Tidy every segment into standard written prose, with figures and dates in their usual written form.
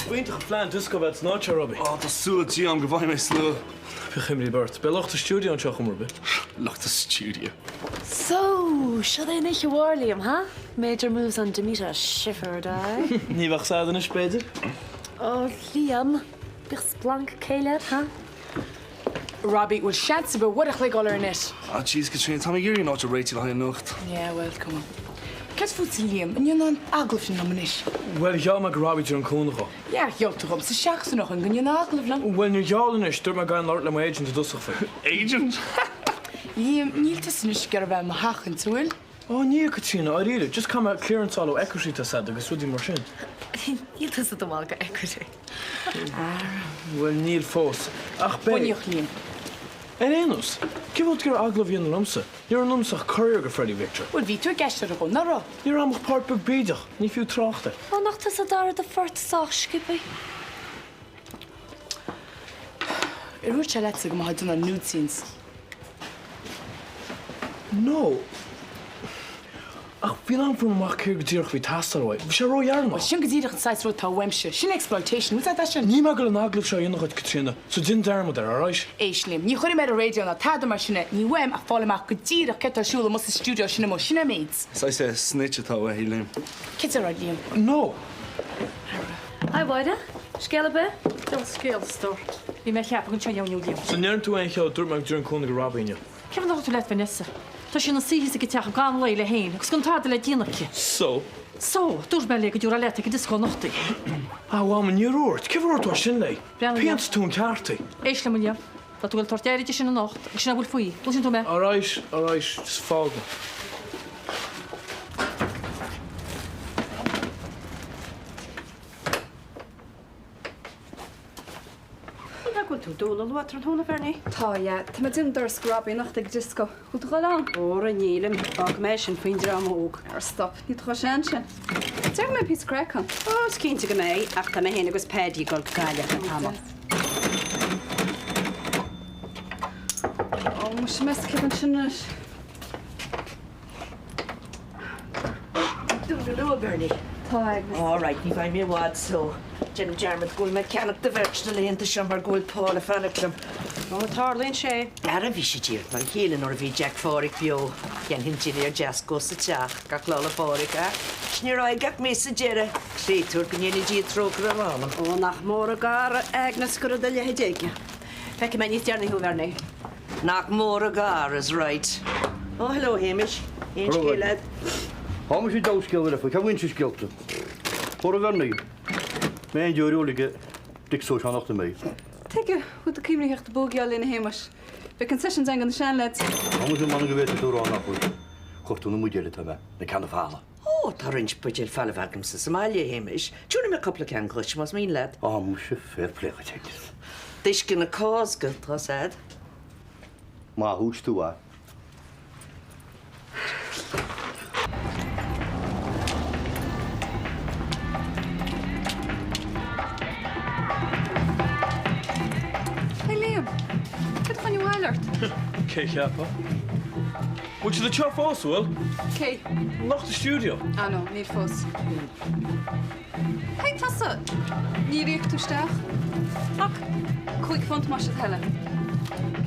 Winter flan disco beds not Robbie. Oh, that's so gee, I'm going my slow. Chimney Bert. Be locht the studio on Chacham Robbie. Loch the studio. So, should I nicht Liam, huh? Major moves on Demeter Schiffer, die. Niet wacht zouden is beter. Oh, Liam. Bichs blank Caleb, huh? Robbie, will chance about what a all in it. Ah, jeez, Katrina, Tommy, you're not a Rachel high nacht. Yeah, well, come on. Kes voet Liam, en je non aglef nog niet. Wel, ja, maar Robbie John Koenigo. Ja, jou toch op, ze schakst nog een je aglef lang. Wel, nu jalen is, door maar gaan Lord Lam agent te dustig voor. Agent? Liam, niet te snus gerben me hachen toe. Oh, nee, Katrina, I read it. Just come out clearance all equity to said, because with the machine. Niet is het allemaal equity. Wel, niet foos. Ach, Ben je Liam? En Enos, give out your aglov in lumsa. You're an umsach courier Freddie Victor. Wel, wie toe gestern nog naro? You're amach part big beidach, niet veel trachten. Oh, nog te daar de fort zag, Skippy. Roert je laatste maar doen een nude scenes. No. Ach, wie lang voor mag keer gedurch wie tastaroi? We zijn royaar nog. Schon gezien dat zij zo te wemsje. Shin exploitation. Hoe dat schon? Niet mag een aglov zou je nog uit Katrina. Zo din daar moet er, alright? Slim. Je gaat met de radio naar de machine. Niet wem af vallen maar gezien dat ketter schule moest de studio shin machine mates. So I say snitch it away, Liam. Kids are right, Liam. No. Hi, Wada. Skellebe? Dat scheelt toch. Die mij gaat een jou nieuw. Zo neer toe een geld door maar during Koenigo Robbie in je. Ik heb nog te laat Vanessa. Toen je nog ziet ik het jaar gaan leiden heen. Ik kan het laten dienetje. So. Zo, toen ben ik door laat ik dit gewoon nog te. Ah, waarom een jaar hoort? Give her wat shinley. Piens toen kaarten. Is het maar ja. Dat wil tot jij dit in de nacht. Ik snap wel voor je. Hoe zit het met? Alright, just volgen. Dúla lutar thuna ferni. Tá, ja. Tá ma din dar scrubby nach ag disco. Chut go lá. Óra nílim ag me sin faoin drama óg. Stop. Ní tro sin sin. Teag me pís crack on. Ó, cínta go mé ach tá mé héna agus pédí go gaiile an tama. Ó, mu mes cean sin. Dúla lu Bernie. Tá. All right, ní bhaid mé bhád so. Jim Jarmut gúil me ceannach de bheirt na léonnta sem mar gúil Paula fannachlam. Nó tarlíonn sé. Dar a bhí sé tíir mar chélan or bhí Jack Fáric bio. Gan hintíir jazz go sa teach ga chlála Fáric a. Sníráid gach mé sa deire. Créitúr go nnéna dí trócar an álam. Ó nach mór a gar agnas go a le déige. Feice me níos dearna hú verna. Nach mór a gar is right. Oh, hello Hamish. Éon chéad. How much you do skill with it? Can win you skill to? For a verni. Mijn jury dik zo gaan achter mij. Teke, hoe de kimri hecht de bogie al in de hemers. We kunnen session zijn aan de shanlet. How much man geweten door aan afvoer. Goed, toen moet je het hebben. Ik kan het halen. Oh, tarrinch budget falla vacuum sa Somalia Hamish. Tune me a couple of can clutch was mean lad. Ah, moest je fair play getekend. Dish gonna cause good, said. Maar hoe is toe, hè? Okay, Kappa. Would you the chop also, Will? Okay. Lock the studio. Ah, no, niet fos. Hey, Tassa. Niet richt toestag. Ak, quick vond mas het helle.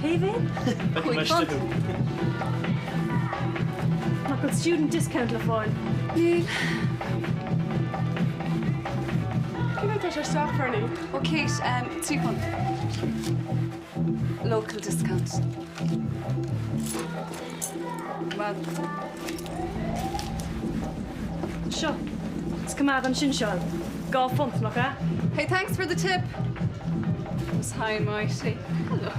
Kevin? Quick vond. Mag een student discount ervan. Nee. Kijk dat je staat voor nu. Okay, Tifon. Local discounts. Well. Sure. It's come out on Shinshaw. Go font nog, hè? Hey, thanks for the tip. It was high and mighty. Hello.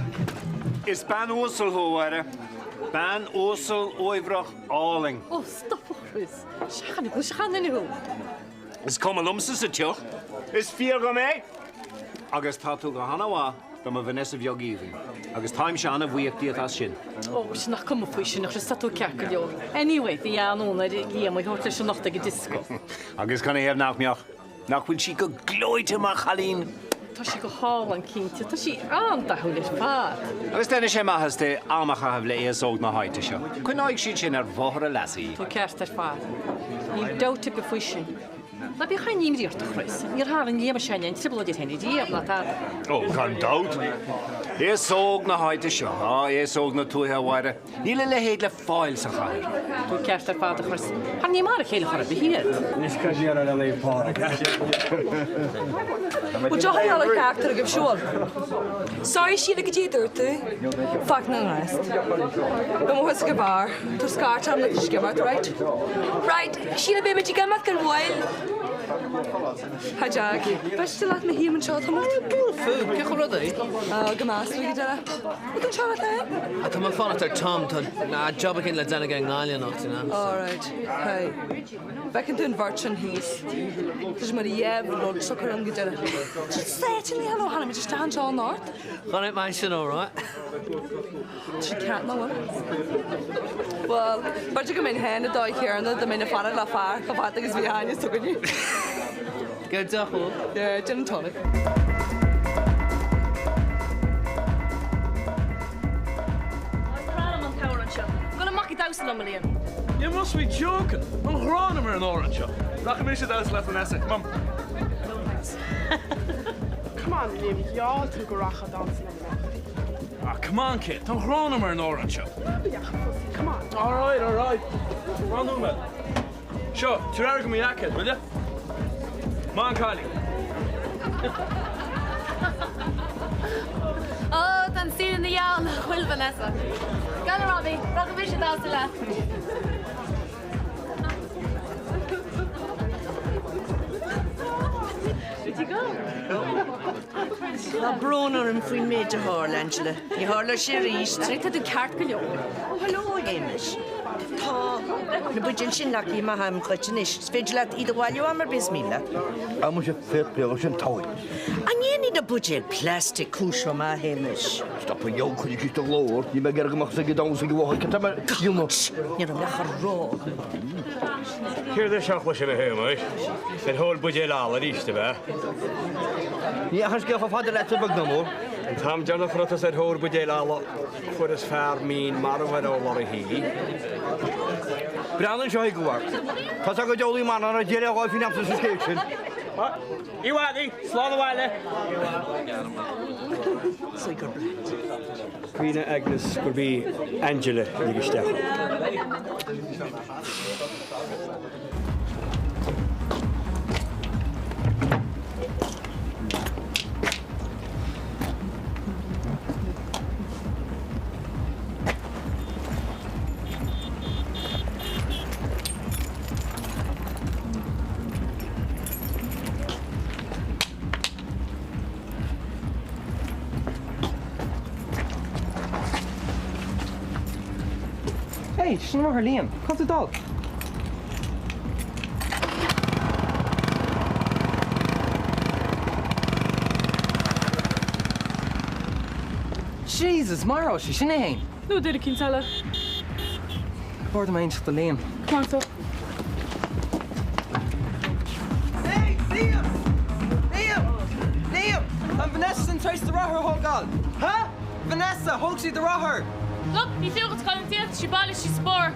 Is ban ósal hóire. Ban ósal óivrach áling. Oh, stop Chris. Ze gaan er nu. Is kom a lumsa sa tioch. Is fiar go mé. Agus tatu go hanawa. Dan ma Vanessa bheagíhí. Agus time seanna bhuiach díad as sin. Oh, ze nog komen voor je nog eens dat ook kijken, joh. Anyway, die aan naar de hier, maar hoort ze nog tegen disco. Agus kan ik nach meach. Nach wil she go gloite maar Chalín. Dat je gehaald kindje, dat je aan dat hoe is vaart. Agus dan is maar has de almacha have le zo na heute scho. Kun ik shit in er vorre lassie. Toen kerst er vaart. Je dood te befuischen. Na bí chain níim díocht a chris. Níor há an níam seine an tribal henni díab na tá. Oh, gan doubt. Is sóg na haide seo. Is sóg na túthe bhaire. Níle le héad le fáil sa chair. Tú ceart ar fád a chris. Ha ní mar a chéile chur a bhíad. Nis ca díar a le pára. Bú jo ha all character a gib siúl. Sorry si le gedíidir tú. Fuck na rest. Ba mo hus go bar. Tú scar am le skemat, right? Right, si le bebe gamat gan while. Ha jag. Best lat me human shot him. Fu, ce chwrdd i? Gamas we dara. What can shot there? A ta ma'n ffôn at ar Tom, na job ac yn le dyn ag angalia nocht yna. All right. Hey. Back into virgin he's. There's my lord sucker on gedara. Just say it to me hello Hannah, me just stand all north. Gan it mae'n sy'n all right. She can't know one. Well, but you come in hand a dog here and the main fara la far. Kapata is behind you, so good you. Good job, hwyl. Yeah, gin and tonic. You must be joking. I'm growing him an orange shop. Knock him into those left Vanessa. Come on. Come on, Liam. Y'all took a racha dancing. Ah, come on, kid. Don't growing him an orange shop. Come on. All right, all right. Run on, man. Sure, you're arguing me that kid, will you? Come on, Kylie. Oh, dan syn yn iawn, chwyl Vanessa. Gan Robbie, rog y bysio daws y le. Where'd you go? Tá brúnar an faoin méid a hála, Angela. Ní hála sé ríist. Sraith ydw cart go lew. Hello, Hamish. Tá. Na budjin sin laki ma ham chutnis. Sfidlat ida walio am ar bismilla. A mo sé fet pe sin táid. Anieni da budget plastic cúsio ma Hamish. Stop a jo chuí kist a lór, ní me gergamach sa gedá sa gwacha ke tam you Ní am lechar ró. Here the shock was in a Hamish. It whole budget all at east of it. Ní has ge fa le bag no. And Tom Jonathan said whole budget all for his fair mean marwa all he. Brian seo gwar. Tá go jolí man ar a dére á fin am sa station. You wadi, slá the wile. Queen Agnes could be Angela Ligistech. Hey, sin mar Liam. Come to dog. Jesus, Maro, she sin é. No, did it, Kinsella. Bord am einst the Liam. Come on, so. Hey, Liam! Liam! Liam! I'm Vanessa and Trace the Roher Hogal. Huh? Vanessa, Hoaxy the Roher. Look, die vogels kan het eerst, je bal is je spoor.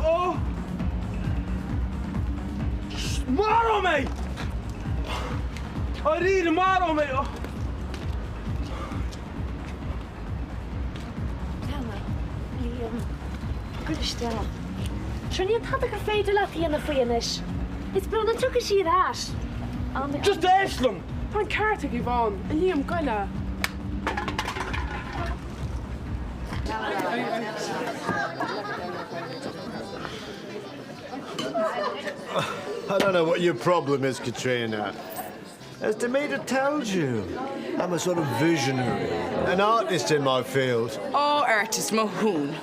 Oh! Tomorrow, mate! I need tomorrow, mate! Oh. Liam, goed stil. Sure niet had ik er feiten laten hier naar Viennis. It's blown a truck is hier haas. Just ask them! Pan kaart ik Yvonne. En Liam, gaila. I don't know what your problem is, Katrina. As Demeter tells you, I'm a sort of visionary, an artist in my field. Oh, artist Mahoon.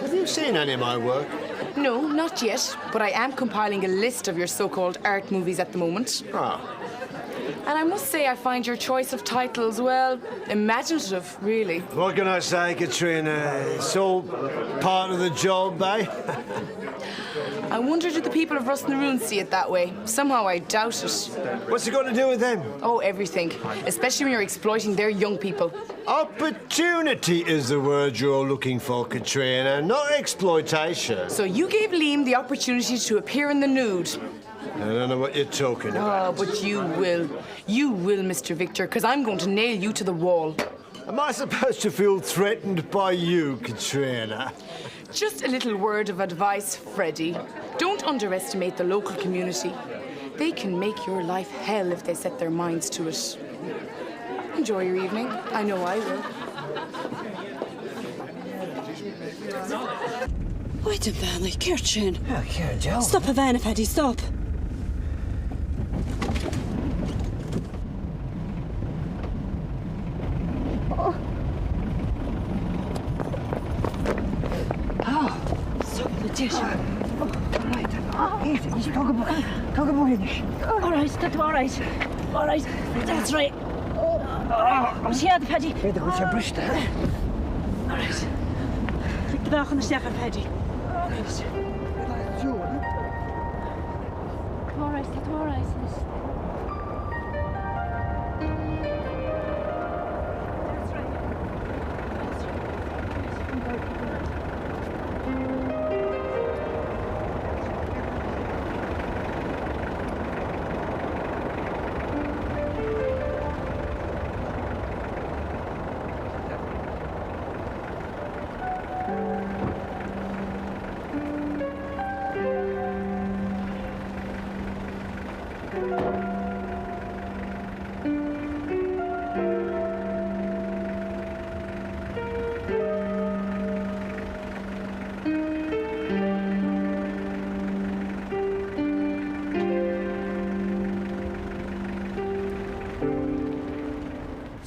Have you seen any of my work? No, not yet, but I am compiling a list of your so-called art movies at the moment. Ah. And I must say I find your choice of titles, well, imaginative, really. What can I say, Katrina? It's all part of the job, eh? I wonder do the people of Rusnaroon see it that way? Somehow I doubt it. What's it got to do with them? Oh, everything. Especially when you're exploiting their young people. Opportunity is the word you're looking for, Katrina, not exploitation. So you gave Liam the opportunity to appear in the nude. I don't know what you're talking about. Oh, but you will. You will, Mr. Victor, because I'm going to nail you to the wall. Am I supposed to feel threatened by you, Katrina? Just a little word of advice, Freddie. Don't underestimate the local community. They can make your life hell if they set their minds to it. Enjoy your evening. I know I will. Wait a minute, Kirchin. Ja, Joe. Stop a van, Paddy, stop. All right, that's all right. All right, that's right. Chéad, Paddy. Weet je goed, je brust, hè? All right. Klik de dag aan de stekker, Paddy. All right, that's all right.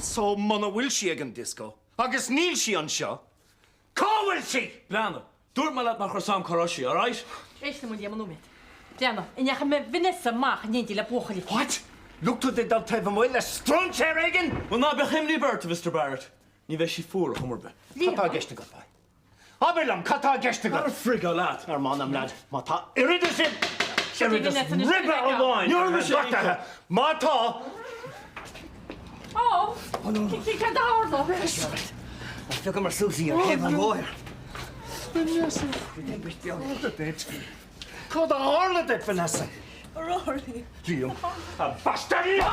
So mana bhfuil si ag an disco. Agus níl si an seo. Cá bhfuil si! Blana, dúirt me leat nach chu sam choráisí, all right? Éis na mún diaman númid. Diana, inecha me Vanessa mach níntí le bóchaí. What? Look to the dal tef am le strong chair again. Well, na be himlí Bert, Mr. Barrett. Ní bheith si fúr a chumar be. Catá giste go fáil. Abelam, catá giste go. Ar frig á lad. Ar man am lad. Má tá iridir sin. Iridir Vanessa na ribbe sin a bháin. Níor bhí sé Má Má tá. Oh, kijk daar nog. Fick maar Susie, ik heb een uair. Vanessa. Cad hála dit, Vanessa. Rory. Liam. A bastard!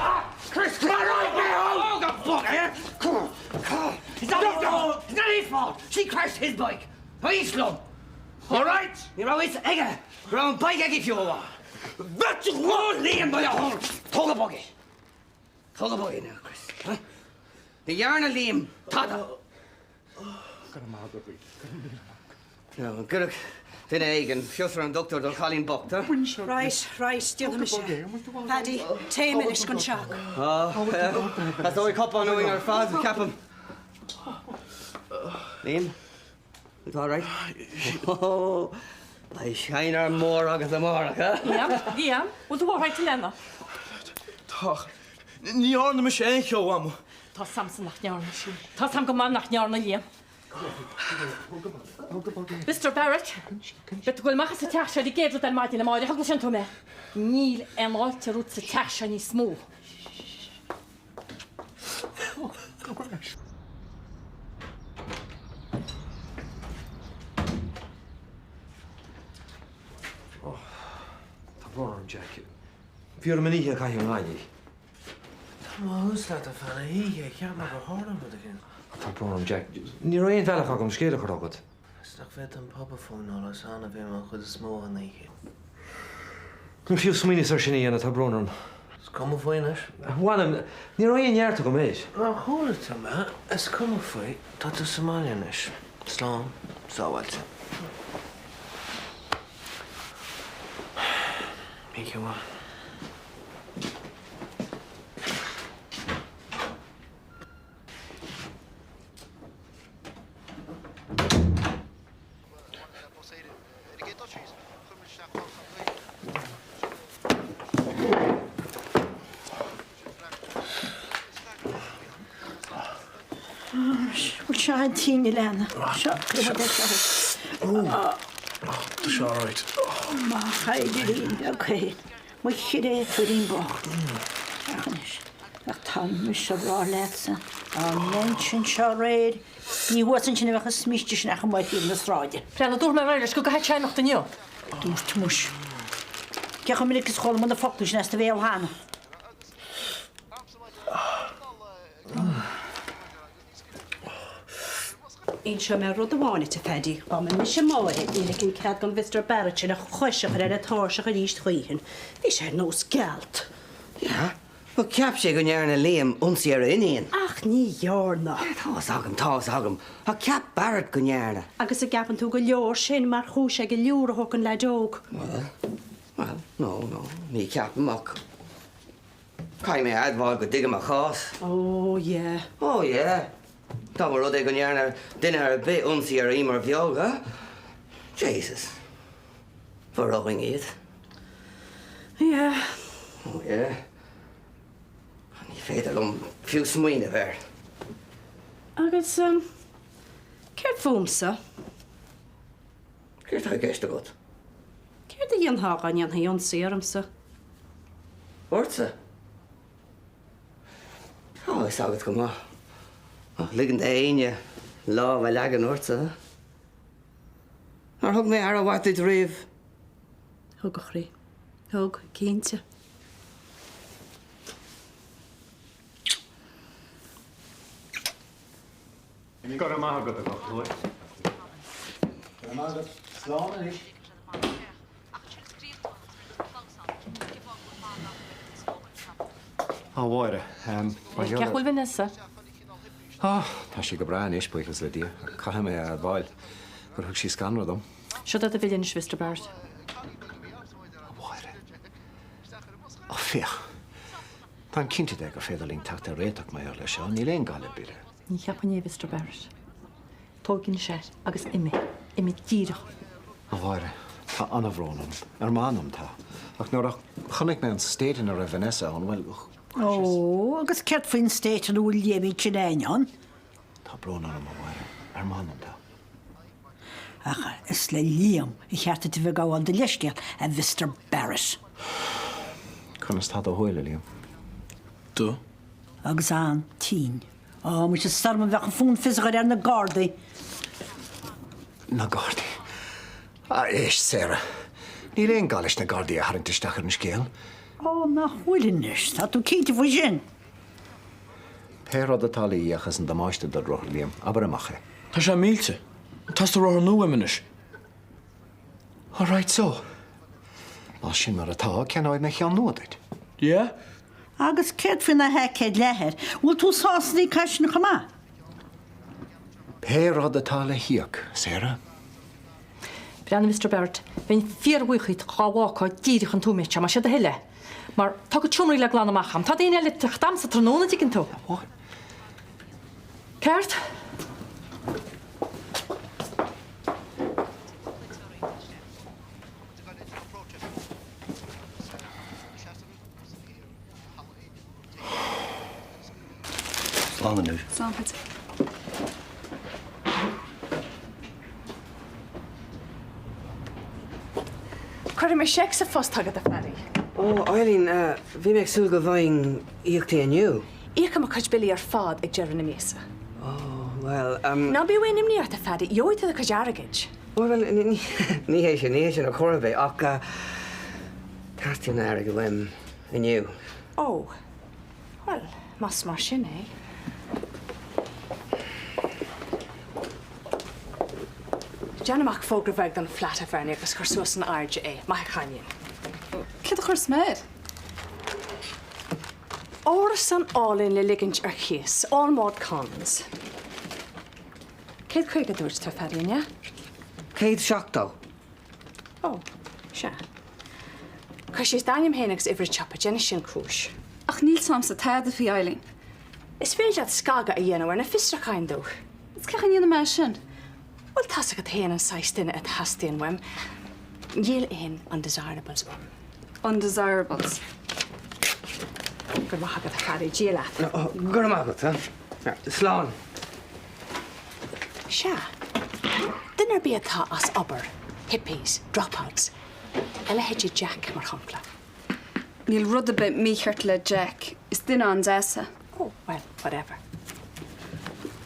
Chris, come on, oh, the fuck, eh? Come on. It's not his fault. She crashed his bike. He's slum. All right? You're always egger. You're on bike egg if you are. That's one Liam by the horn. Tug a buggy. Tug a buggy now, Chris. Huh? The yarn of Liam. Tata. No, good. Then Egan, Fiosser and Doctor, they'll call him Buck, huh? Right, dear Michelle. Paddy, 10 minutes gone shock. Oh, that's the way cup on knowing our father, Captain. Liam, it's all right? Oh, I shine our more agus the more, huh? Ja, wat doe hij te lenen? Toch, ní orna me sé éo am. Tá Samson nach nearna sí. Tá Sam go man nach nearna lí. Mr. Barrett, bet goil machchas sa teach di géad an maidin na máide hagla sin me. Níl an áilte rút sa teach ní smó. Tá brór an Jack. Fior man ihe caiú náidí. Tá hús le a fanna hí ceap mar go hána bud again. Tá brór an Jack. Ní raon bhealach agam scéile chu agad. Is nach bheith an pobafón á las anna bhé mar chud is mó an ihe. Nú fiú smíine ar sinna dhéana tá brónarm. Is cum faoinis? Bhhainam, ní raon neartta go méid. Ná chúla me, is cum faoi tá tú Somálianis. Slán, sáhailte. Míce bhá. Tíine lena. Tá sé all right. Ma chaidirín, ok. Mu chiré furín bocht. Ach tan mis se bra letsa. An mensin se réid. Ní wasan sin bhecha smíiste sin ach mai hín na sráide. Prena dúr me bheidir go gaith teach na nniu. Dúirt mus. Cecha minic is chola man na foctus nesta bhéal hána. Ein se me rud amháine te fedi, ba me mis sem máir íle cin cead gan Mr. Barrett sin a chuiseach ar a táiseach a ríist chuoin. Bhí sé nós geld. Ja? Well, ceap sé go nearna Liam unsaí ar iníon. Ach, ní dhearna. Tás agam. A ceap Barrett go nearna. Agus a gapan tú go leor sin mar chúis ag go leúr a thucan le dóg. Well, no, ní ceap amach. Cai mé adháil go digam a chás. Oh, yeah. Oh, yeah. Tá mar rud é go nearna duine ar a bit unsaí ar imar bheoga. Jesus. For rolling iad. Yeah. Oh, yeah. Ní féidir lom fiú smuoine bhar. Agus, céir fúmsa? Céir tá gceiste god? Céir da dhéon hágan an haon séramsa? Orsa? Oh, is agad go má. Ligand éine lá bheith legan orsa. Ar thug mé ar a bhaid riamh. Thug a chrí. Thug, cínte. Got a maha got a go, uair. Ceachhfuil Vanessa? Tá sé go brain is buchas le dí. Caithe mé a bháil gur thug sí scanra dom. Seo a bhilinn is Mr. Barrett. Ó fích. Tá cinnte ag go féidirlín teachta réiteach mé ar le seo, ní léon gáile bire. Ní cheapané Mr. Barrett. Tóginn sé agus imi díirech. Uair, tá anamhrónam, ar mánam tá. Ach nuair chonig mé an stéitin ar a Vanessa an bhfuil Ó, agus ceart faoin stéit an bhfuil léimid sin éineán. Tá brona am uair, ar mánam tá. Acha, is le Liam I cheartta tu bheith gáil de leisceal a Mr. Barrett. Conas tá a hhuiile líam. Du? Agus an tín. Ó, mu sé starma bhecha fún fisigar ar na Gardaí. Na Gardaí? Éis, Sarah. Ní léon gáis na Gardaí a harintisteach ar na scéal. Ó, na bhhuilinnis, tá tú cínte bhui sin. Péad a talí achas an damáiste do roth líam, aber amach é. Tá sé mílte. Tás do roth nu iminis. All right, so. Má sin mar atá ceannáid na chean nuadaid. Yeah? Agus ceart fin na heicéid lethir, bhfuil tú sásaní caiisina chumá? Péad a talí hiac, Sarah. Brianna Mr. Barrett, bhín fíorhuichaid cháháá díirech an túméite mar sé a heile. Mar tá go túmí le gláán amachcham, tá daine le dam sa tróna díginn tú. Ceart? Slán nu. Slán het. Chuir mé sé sa fós tagad a ferry. Ó, Eileen, bhí meid súil go bhain íochtaí aniu. Íocha mar chuid bilí ar fád ag dearan na mésa. Well, Ná bí bhhain imníart a ferry, jóid a chuidearagaid. Well, ní hééis sin a chorbeh ach tartíon air go bhfuim aniu. Ó, well, mas mar sin é. Janamach fógra bheith don flat a bhharne agus chuir suas an airde é, mai chainin. Cid a chuir sméid? Áras san álinn le ligint ar chies, all mód cons. Céad chuig a dúirt tá ferine? Céad seachtó. Ó, se. Chus sé daim héanagus ifir chapa déine sin cúis. Ach níl sam sa tead a fi Eileen. Is féidir scaga a dhéanamhar na fistrachain dú. Is cechan dhéana me sin? Well, tas go héan an 16 a hastíon wem. Díal éon undesirables wem. Undesirables. Gur maithagad a charí díal leat. Gur amachgat, slán. Se. Dinar bí atá as obair, hippies, dropouts. Ela heiti Jack mar champla. Níl rud a bit mícheart le Jack. Is duine an zasa. Oh, well, whatever.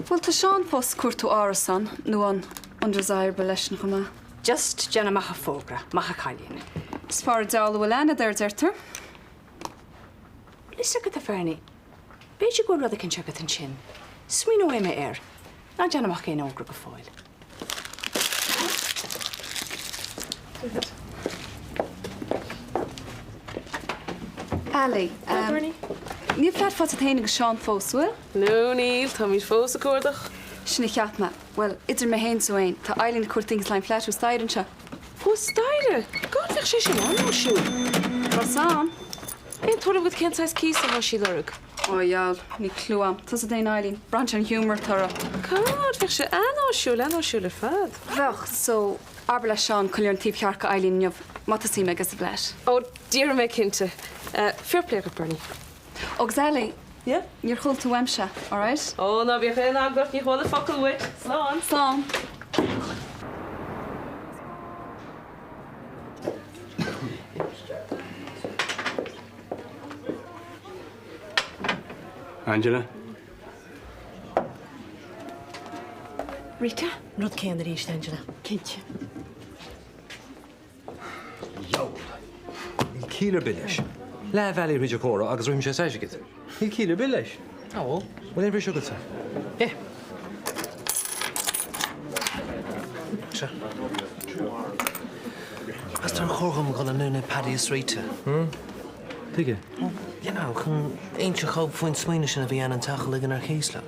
Well, tá Seán post cuairtú árasan nó an desire be leis go ma. Just Jenna macha fógra, macha cailín. Is far dála bhfuil ana d deirtar? Lisa go a ferni. Beidir go rud a cin segat an sin. Swino é me Na Jenna mach é ógra go fáil. Ali, ní flead fá a téine go Seán fósfuil? No, Níl, tá mí fós a cuardach. Sinna cheatma. Well, idir me héin soin, tá Eileen cuairtings lein fleatú staidan se. Fó staire? Gáil fech sé sin an siú. Rosán? Éon tuairm go cén sais cís a sí lerug. Ó jaall, ní clúam. Tás a déin Eileen, brant an humor tara. Cád fech sé an siú le fad. Bhech, so arba le Seán chuir an tíb chearcha Eileen neamh mata sí me agus a bleis. Ó, dír me cinnte. Fair play go Bernie. Og Zally, yeah? You're cool to Wemsha, all right? Oh, no, bhíoh é agart ní chola focail wit. Slán. Slán. Angela? Rita? Rud céan a ríist, Angela. Cinnte. Yo! Ní cílar bilis. Le bhealaí riidir córa agus roim sé saigigit. Ní cílar bilis. Ó. Bhfuil éon bhrí siúgad sa? Eh. Se. As tar chorgam gan an nuna paddy Sraith. Tige? You know, chun aintse chob foin smaoine sin a bhí an tachal ag an ar chéasla.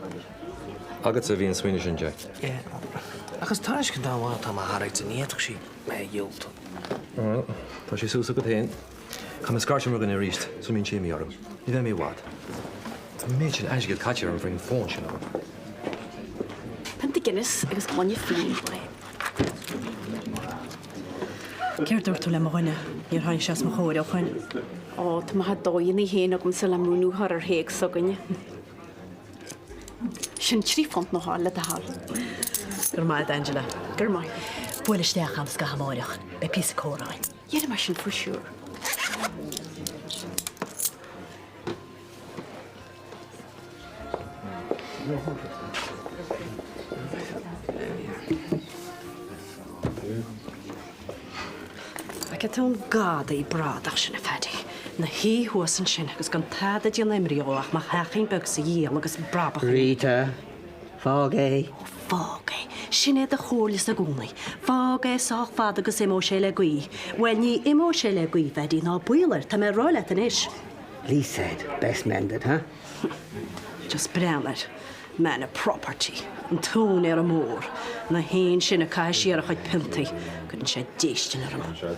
Agat sa bhíon smaoine sin, Jack. Yeah. Agus táis go dáhá tá má haraigh a níadach sí mé dheolta. Tá sé súsa go tain. Cham is scartim gan ríist, so mín sé míorm. Ní bheith mé wad. Tá méid sin aige caitear an bhring fón sin á. Penta Guinness agus gáine fín. Ceir dúirtú le marhaine, níor hain seas mar chóir á chuin. Ó, tá maithe dóin í héana gom sa le múnúthar ar héag sogaine. Sin trí font nó hála a hall. Gur maid, Angela. Gur mai. Bhfuil isteach am sca hamáireach, be pí a córáin. Dhéidir mar sin for siúr. Ac tún gáda í brádach sin na fedi. Na hí huasan sin agus gan táda di limriolach má chachin beg sa díal agus brabach. Rita, fág é. Fág é. Sin é a chóirlis a gúnaí. Fág é sách fad agus imó sé le gui. Well, ní imó sé le gui fedi ná bwylar, ta me roilet an ish. Lee said, best mended, huh? Just browner. Man a property. An tún a mór. Na hén sin a caiisiar a chuid pintaí. Couldn't sé déistin ar am.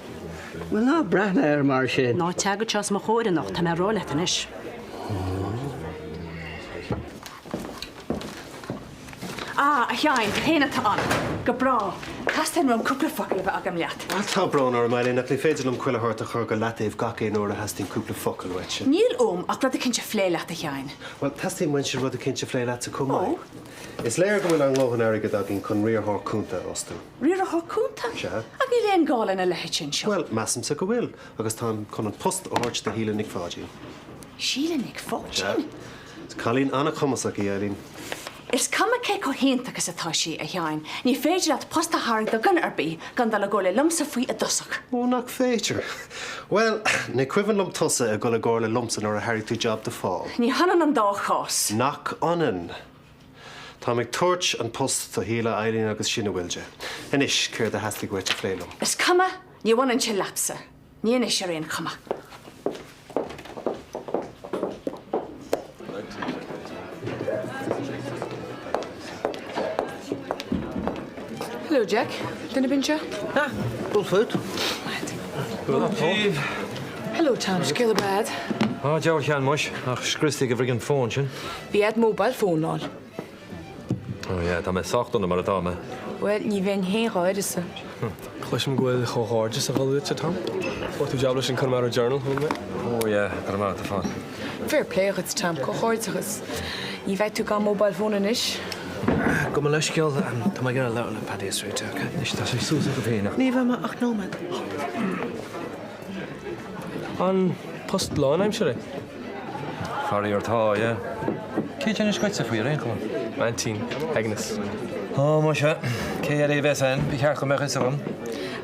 Well, ná brana mar sin. Ná teagad teas má chóir nach ta me roilet an ish. Ah, a cheáin, héna tá an. Go brá. Castan rom cúpla focail bheith agam leat. Tá brán ar mailin nach lí féidir am cuiilehart a chur go leataobh gacéin óra hastín cúpla focail weitse. Níl ach rud a cinnte flé leat a cheáin. Well, tastín muin sin rud a cinnte flé leat a cumá. Is léir go bhfuil an glóhan airige agin chun riorthór cúnta ostain. Riorthór cúnta? Se. Ag ní léon gála na leithin sin seo. Well, massam sa go bhfuil, agus tá chun an post ó hort de híle nig fáidín. Síle nig fáidín? Cálín anna chumasach í Eileen. Is cuma cé có hénta agus atá sí a cheáin. Ní féidir at posta háir do gan arbí gan dal a ggóla lumsa faoi a dosach. Ó nach féidir. Well, ní cuihann lum tusa a gola ggóla lumsan ar a hairitú job de fáil. Ní hanan an dá chás. Nach anan. Tá ag tuairt an post tá híle Eileen agus sinna bhfuilde. Inis céir de heasta goite flélum. Is cuma ní bhhanan se lapsa. Ní inis sé réon cuma. Hello, Jack. Dinner been chat? Ah, full food. Hello, Tom. Skill bad. Á, deir chean muis, ach scristi go bhrigan fón sin. Bhí ad mobile phone all. Ó, ja, tá me sachtúna mar atá me. Well, ní bhain hé ráid is. Chluisim gohfuil choáirde sa bhilúte Tom. Tú jobla sin chun mar a journal thu me? Ó, ja, tar má a fáin. Fair play it's Tom, choáirteachas. Ní bheith tú gan mobile phone inis. Go me leisceil tá mai gar le paddy Sraith, okay? Is tá sé súsa go féine. Ní bheith ach nó man. An post lán I'm sure. Farí ar tá, yeah. Cé tenis goite faoi ar aon 19, Agnes. Ó, má se. Cé ar é bheitsan, bhí ceart go mechas agam.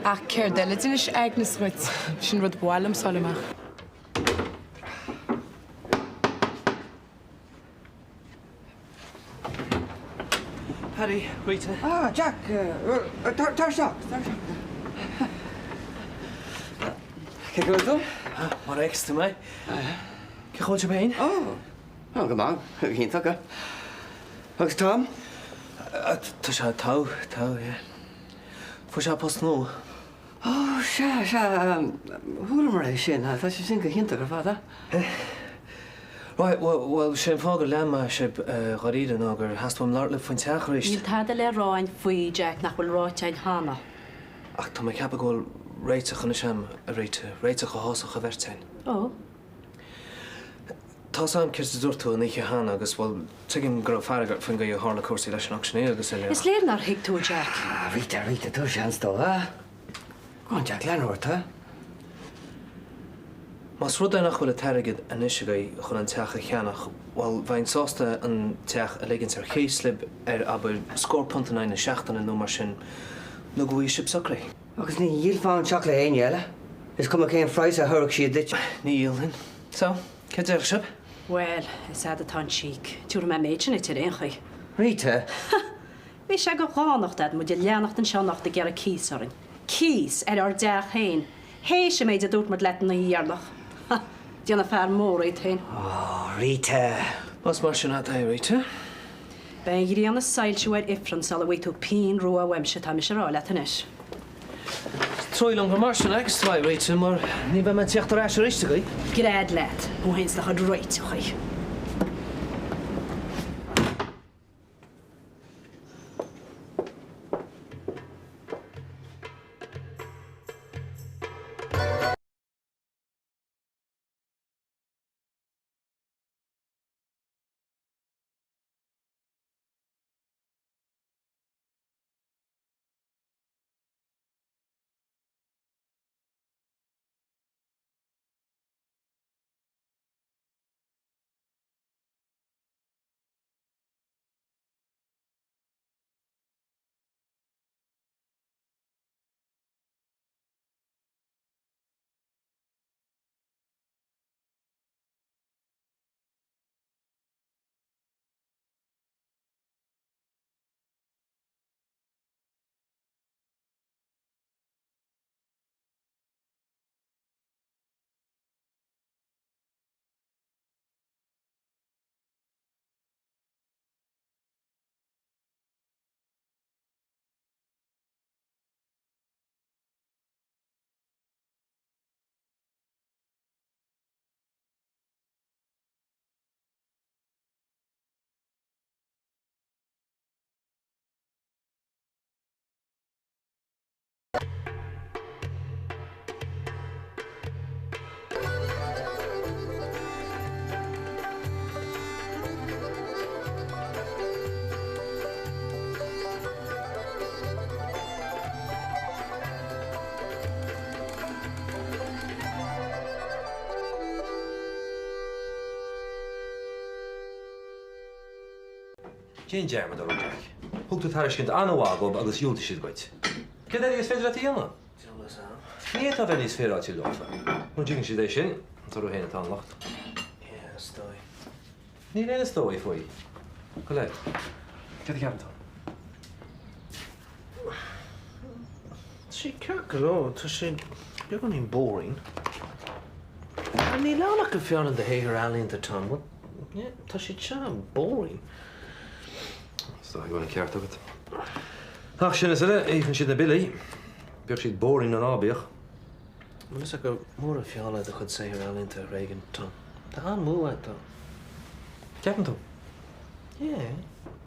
Ach, céir de, le dunis Agnes ruit. Sin rud bhálam solamach. Paddy, Rita. Ah, Jack, tar shock. Cé go tú? Mar extra mai. Cé chóid bein? Oh, go má, hín tucha. Agus Tom? Tá se tá, yeah. Fu se post nó. Oh, thuúla mar é sin, tá sé sin go hinnta gur fada. Right, well, sin fágur lema se choíide ná gur hasfuim láir le faoin teachréist. Níl tada le ráin faoi Jack nach bhfuil ráiteid hána. Ach, tá mai ceap ggóil réite chuna sem a réite go hása go bhirtein. Ó. Tá sam cir dúirtú a níe hána agus bhfuil tuigim gur fargad fan go hála cuasaí leis an actionné agus é. Is léir nar hiic tú Jack. Rita, tú sé anstó, ha? Gán Jack leanúirta. Mas rud nach bhfuil a teirigid a nisisagaí chun an teach a cheannach, bhil bhain sásta an teach a liginn ar chéslib ar aber scórpuntaí na seachtainna nó mar sin nó go bhí sib sacraí. Agus ní díl fáin seach le aon eile. Is cum céim freiis a thurach siad dit. Ní díolinn. So, cé deir sib? Well, is ad atá sic. Túr me méidsin it ar chuig. Rita? Bhí sé go gánacht ad mu de leannacht an seannacht a ggéar a cís orin. Cís ar deach hain. Hééis sé méid a dút mar letan na dhearlach. Dianna fear mór éit hain. Oh, Rita. Mas mar sin é, Rita? Ben gí anna sailisiúir ifran sal a bhaitú pín ruá weimse tá mis rá letanis. Troilm go mar sin agus trai, Rita, mar ní bheith me teachtar eis ar istagaí? Gréad let, ó hens nach a roiit chuig. Cén dearmad ar Jack. Thugtú tariscint anmhá go agus dúilta siad goit. Cé is féidir a dhéanana? Ní tá bheith níos féráte lofa. Nú dígann siad é sin, tar héna tá lacht. Stoi. Ní réna stói faoi. Go le. Cé ceaptá? Sí cear go tá sé beag an boring. A ní lánach go fianna de héir alínta tan, tá sé tean boring. Stá go an ceart agad. Ach sin is éhann siad na bilí. Beag siad boring an ábíoch. Man is go mór a fianna de chud sé alínta réigen tan. Tá an mú tá. Ceapan tú? Jé,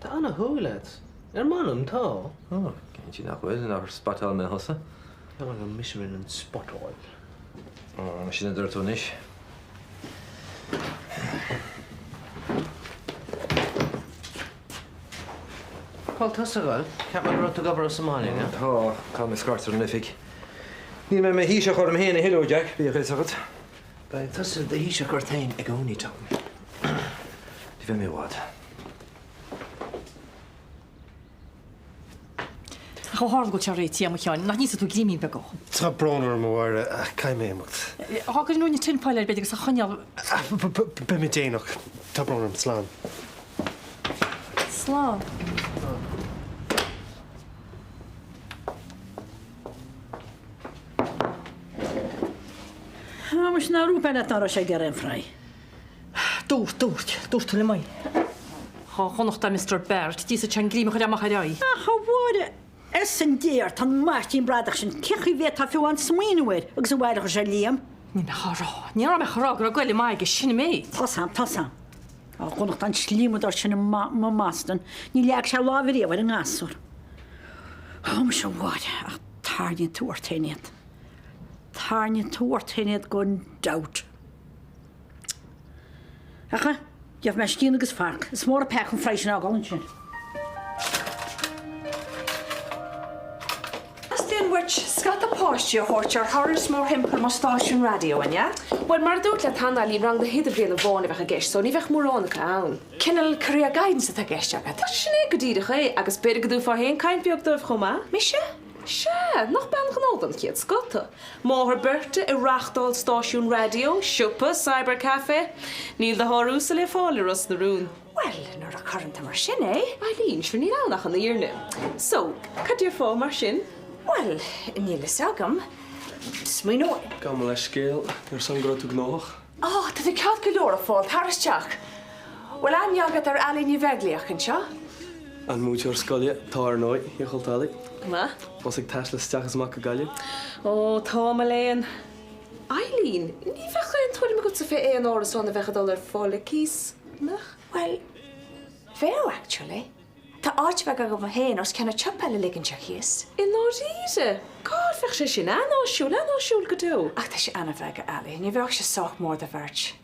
tá anna thuúlaid. Manam tá. Cén sin nach bhfuil nach spatáil me hosa? Tá go mismin an spotáil. Sin na dúirtú níos. Paul Tussagall, ceap mar rot a gobar Somália, ne? Tá, cá me scartar an nifig. Ní me hí se chum héna hiú, Jack, bí a agad. Tas de hí se chutain ag gcóí tam. Dí bheith mé bhád. Cháthir go te réití am cheáin, nach níos tú gríí be go. Tá bronar mór a caiiméimecht. Hágur núna tinpáile beidir sa chuneal. Be mé déanaach tá bronar slán. Slán. Mas na rúpena tar sé gar an frei. Dúirt tú le mai. Tá chonachta Mr. Bert, tí sa tean gríime chu amach raí. Bhre is an déir tan Martin Bradach sin cechi bhé tá fiú an smaoinehir agus a bhhaide sé líam. Ní me chará. Ní me chará gur a goile maige sinna méid. Tasam. A chunacht an slímú ar sinna má mástan, ní leag se láhíí bhar an gasúr. Thom se bhide ach tarne túirtainead. Tarne túirtainead gon dat. Acha, deaf me cín agus farc, is mór a pech an freisin á gáin sin. Scat a páistí a thuirtear thuras mór himpel má stáisiún radio in, ja? Well, mar dúirt le tanna lí rang de hiidir a bháinna bheith a gceist, so ní bheith mórránacha ann. Cinnal chuir a guidance a gceist agad. Tá sinné go díideach é, agus beidir go dú fá héon caiimpeoach dubh chomá. Mi se? Se, nach ben genódan chéad scotta. Máthar Berta i rachtáil stáisiún radio, siúpa, cybercafé, níl de thárúsa le fála ros na rún. Well, nuair a chuanta mar sin, é? Ailín, sure ní ránach an na dhearne. So, cad dtíar fá mar sin? Well, níl is agam. Smaoinú. Gamal leis scéal, ar san gro tú gnách. Tá bhí cead go leor a fáil, Paris teach. Well, anneagad ar ealaí ní bhegliach an seo? An mútear scoile, tá ar nói, i choiltálaigh. Ma? Bos ag teis le steachas mac a gaile. Ó, tá me léon. Ailín, ní bhecha an tuaim go sa fé éon áras anna bhechadal ar fála cís, nach? Well, fair actually. Tá áitbeh go bh héin os cena chopelle ligann se chias. I nóíide. Cáil fech sé sin anáisiúil go dú. Ach tá sé anna bheith go eala, ní bheoh se soach mór de bhirt.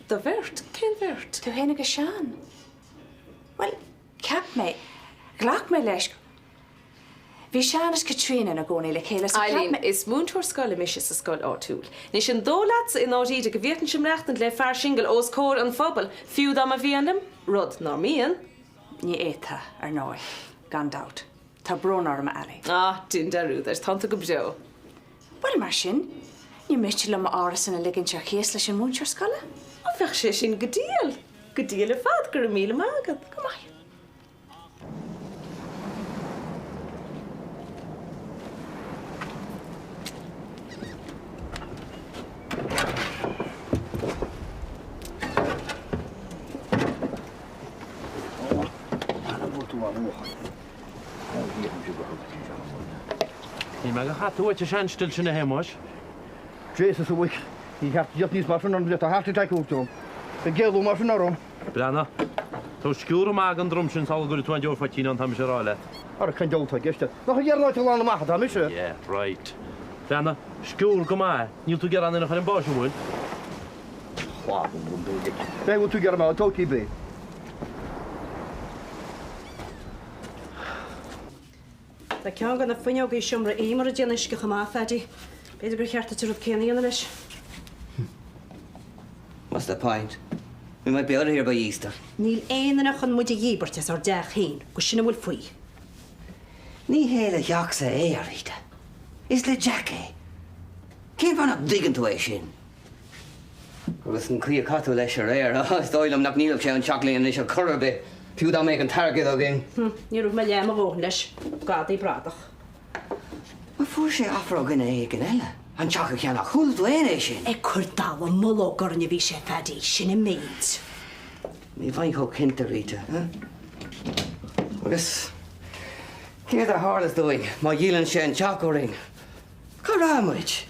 Do bhirt? Cén bhirt? Tú héna go seán. Well, ceap mé, ghlach mé leis. Bhí seanas Katrina na gcónaí le chéile sa Eileen, is múntúir scoil mis sa scoil áitiúil. Ní sin dólaat in áíide go bhítan sem reachtan le fear singal os cór an fphobal, fiú am a bhíanam, rud ná mííon. Ní éta ar nói, gan dat. Tá brónar am eala. Din darú, there's tanta go bdeo. Well, mar sin, ní miste le áras in a ligann se chéas leis sin múntear scoile? A bheith sé sin go díal. Go díal a fad gur míle mágad. Go mai. Ní me go chatúid a seanstil sin na héimeis. Jesus a bhuiic, í cheart diaach níos mar an bhíocht a háirtí teúm. Be gealú mar sin orm. Breanna, tá sciúr mag an drum sin sal gur túin deor fatíí an tam sé ráile. Ar a candolta geiste. Nach dhearnáid lána macha tá mise? Yeah, right. Breanna, sciúr go mai, níl tú geran ina chuin báis bhfuil? Chlábn bún dúige. Bheithú tú gear má tóí bé. Tá cean gan na fuineog í siomra émar a déanais go chamá fedí. Beidir gur cheartta tú céanaíana leis. What's the point? We might be out of here by Easter. Níl éanana chun muide dhíbartas ar deach chéin, go sinna bhfuil faoi. Ní héile theachsa é ar ide. Is le Jack é. Cén bhánach digan tú é sin? Agus an clí catú leis ar éir, stáilm nach nílamh sé an teachlaíon leis a curbe. Fiú dá méid an targad a gin. Ní rúh me leam a bhór leis, gadaí bradach. Ma fuair sé afrá gine é gin eile. An teacha ceannach chuil dléana é sin. Ag chuir dal an muló gorna bhí sé fedí, sinna méid. Ní bhain cho cinnta ríte, agus céad a hálas dóing, má dílann sé an teach ó ring. Cá rámuid?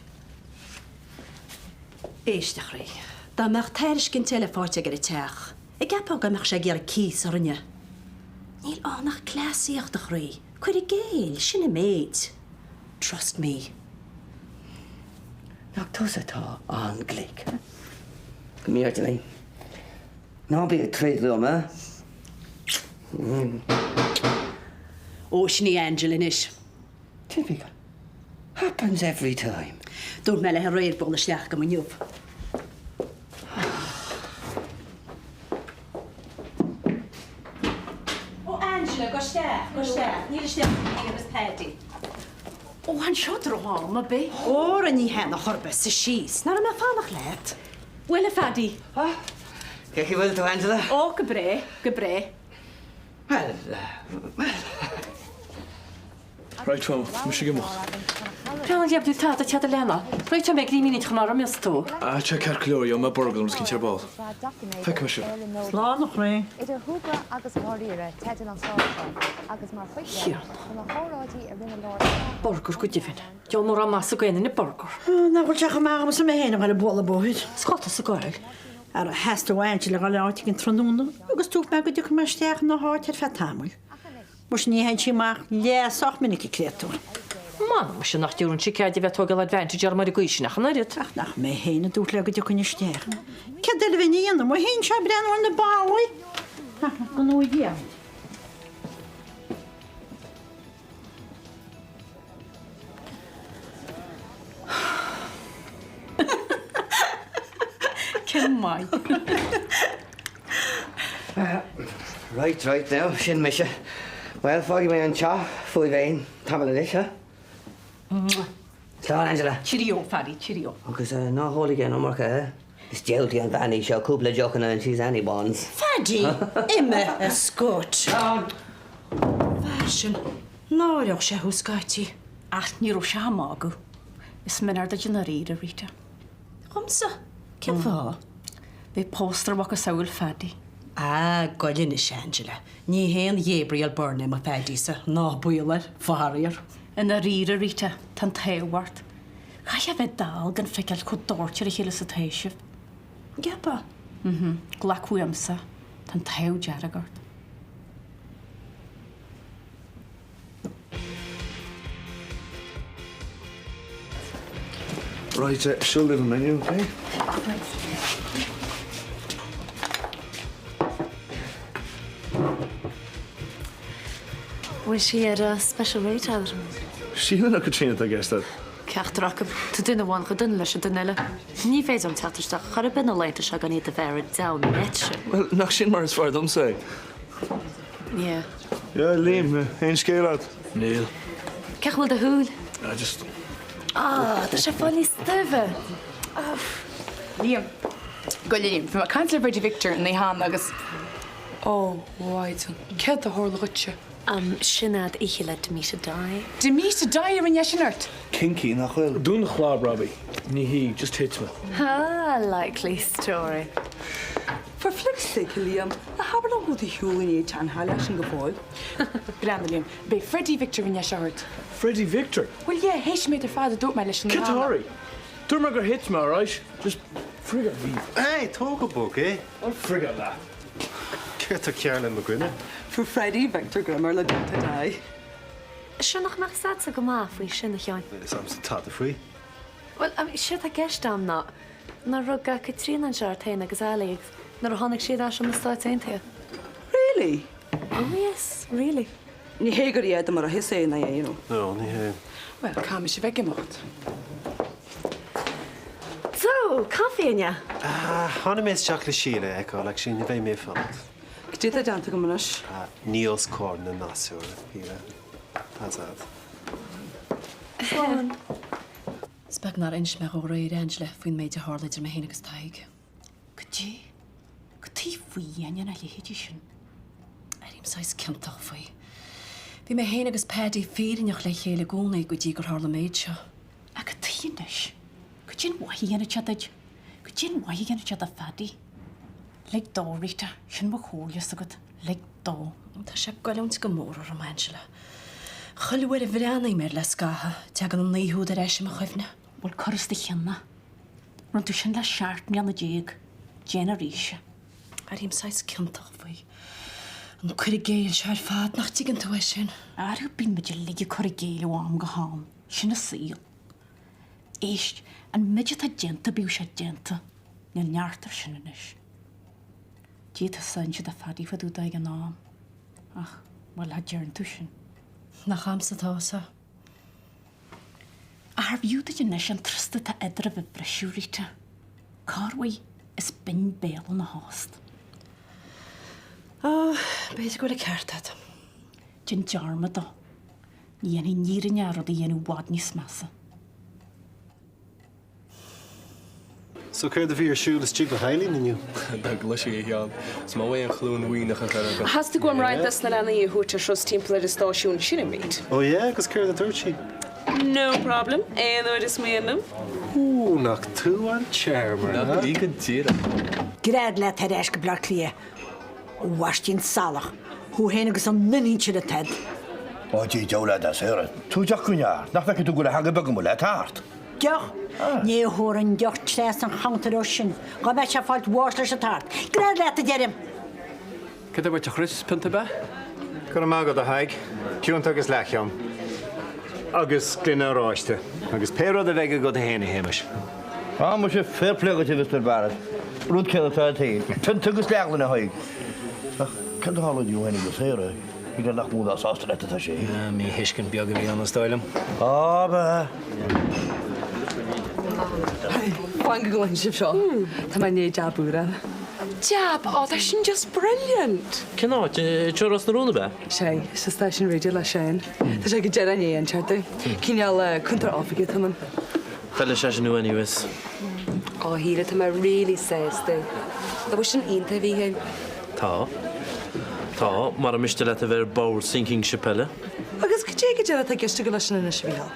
Éisteach ré, dá meach teiris cin telefáte gur i teach. I gapá go meach sé gur cís orne. Níl ánach clásiíochtach ré, chuir i géil, sinna méid. Trust me. Nach tosatá an glic. Go míart lei. Ná bí a tréad lom, Ó, sinní Angel inis. Typical. Happens every time. Dúr me le a réir bol isteach go maniuh. Angela, go steach. Níl steach agus Paddy. Ó, han seo droá ma bé. Ó, a ní hen a chorbe sa síos. Nar me fánach leat. Willa Faddy. Cech chi bhfuil tú, Angela? Ó, go bre, go bre. Well, Right, fam, mu sé gimach. Brenn leabú tá a tead a lena. Roiite me grí míní chumara mis tú. A te carclóí ó me borgal cin tear ball. Feic me se. Slá nach ré. Idir thugra agus máíire teidir an sáil agus mar fuice na chóráidí a rinne láir. Borgur go difin. Jo mór a mas a gaiine na borgur. Na bhil teach má sa mé héanam ar a bolla bóid. Scota sa goil. Ar a heasta bhaint le gáilte gin tróna, agus tú me go dú me steach na háit ar fetámil. Mus ní hen si mar léach minic cléú. Man, se nach dúrn si céad bheith tógal advantage ar mar gúisi nach narid. Ach nach mé héna dút le go dú chun steach. Ce del bhíana mo hén se brenn na bálaí. An ó dhé. Cyn mai. Right now, sin me se. Well, fági mé an teo, fúi bhéin, tamil is, ha? Slán, Angela. Cheerio, Faddy, cheerio. Agus ná hóla gé nó marcha, is deiltaí an bhaní seo cúpla jocanna an she's any bonds. Faddy, ime a scot. Fashion. Náireach sé húsgaití. Ach, níú se mágu. Is minar da gin a ríre, Rita. Chumsa, cyn fá? Bhí póster wach a saoil Faddy. Goilin is Angela. Ní héan dhébrial burnim a Faddy sa ná builar, fáriar. In a ríre, Rita, tan taewart. Cha bheith dal gan ffeiciil chud dórtir a chéile sa taisih. Gepa? Glacwamsa, tan taew jaragart. Right, she'll live in menu, okay? Was she at a special rate out? Sheila na Katrina, I guess that. Ceachtarach tú duine bháin go duine leis duile. Ní féidir an teachtarteach chur bin leinte se gan iad a bhar da net. Well, nach sin mar is far dom say. Yeah. Yeah, Liam, ein scéad. Neil. Ceach bhfuil de húil? I just... Tá sé fáilí stuve. Liam, go Liam, fi mar Councillor Bridie Victor in hán agus... Ó, waidn, cead a thorla gutse. Sinnad ichile Demisha Dai. Demisha Dai ar an yesinart? Kinky nach chfuil. Dún chlár, Robbie. Ní hí, just hits me. Likely story. For flip's sake, Liam, a habar an gúd i hiúin é tan há leis an go bháil. Granda, Liam, be Freddie Victor in yesinart. Freddie Victor? Well, yeah, héis méid ar fád a dút me leis an Kitari. Dúr mar gur hits me, right? Just frigga bhí. Hey, tóga bug, eh? I'll frigga that. Cert a cearlan mo gwine. For Freddie Victor Grimmer le dúnta dai. Sinnach nach satsa go má faoi sinna cheáin. Is am sa tá a faoi. Well, siad a gceist am ná. Na rug Katrina an seartain agus ealaigh nar a tháinig siad as an stáit aontaithe. Really? Oh, yes, really. Ní hégur iad mar a hisé na é, you know. No, ní hé. Well, cá mi sé bheith gemacht. So, coffee in ya? Hanna méid seach le síle eá le sin bheith mé fád. Gdíad a deanta go munas? Níos cór na nasúr, híle. Tásad. Fáin. Speg nar ins me go réir Angela faoin méid a hálaidir me héanagus taig. Gotí? Gotí faoi anian a léhéidir sin. Arim sais cintach faoi. Bhí me héanagus Paddy féirinach le chéile gúnaí go dtí gur hála méid seo. A go tíonis. Go dtín waithíanna teadaid. Go dtín waithíanna tead a Faddy. Leg dó, Rita, sin mo chólias agad. Leg dó. Tá sé goilint go mór ar am Angela. Chulhfuir a bhreanna mér le scatha, teagan an naíhúd ar eisi a chuimhne. Bhil choras de chinna. Run tú sin le seart meanna déag, déana ríise. Ar hím sais cintach faoi. An chuir géil se ar fad nach tígan tú sin. Arú bín meidir lige chuir géil am go hám, sin na síl. Éist, an meidir tá genta bíú sé genta, na neartar sin inis. Díad a san siad a Faddy fa dú daig an nám. Ach, bhil a dearn tú sin. Nach amsa tása. A har bhúda de nes an trista tá idir a bheith breisiúrite. Carwaí is bin béal na hást. Beidir go le ceartad. Jin jarma do. Ní an nír an arad í anú wad ní smasa. So céir bhí ar siúil is tí go hailín inniu? Da gluisi é heán. Is má bhé an chlún uíach an cheir. Has tú gom reintas na lena í húte tros timpplair is stáisiún sinna míid. Ó é, agus céir a dúirtí? No problem. Éonúir is méanam. Ú, nach tú an chairman. Na bí go tíra. Grád le ted eis go blar clia. Wastín salach. Hú héna agus an nunín sin a ted. Ó, tí deola da séra. Tú deach cúnear. Nach feici tú go le haga begam le tart. Deach. Ní hór an deocht tréas an chaantar sin. Ga me se fáilt wás leis a tart. Grád le a derim. Cad bhaid a chris pinta be? Gur am agad a haig, ciúnta agus leitham. Agus glunne ráiste. Agus péród a bheith go a héna héimeis. Mu sé fairplégatíh Mr. Barrett. Rúd céad atá taí. Tun tugus leaglan a haig. Cad hála dú hanig go séra. Í nach múd as ásta leta tá sé. Mí hiscin beag a bhí an stáilm. Á, be. Fáin go gláin sib seo. Tá mai néad jab úra. Jab? Oh, that sin just brilliant. Cynnáid, teoras na rúna be? Sé, sa station radio le sin. Tá sé go dead an éon teirta. Cíneal cuntar áfigid taman. Fell sé sin nu anyways. Oh, híra tá mai really says tú. Tá bhis sin ionta bhí hen. Tá. Tá, mar a miste le a bhar báir sinking sipelle. Agus go dé go dead a geiste go leis sin ina sibíal.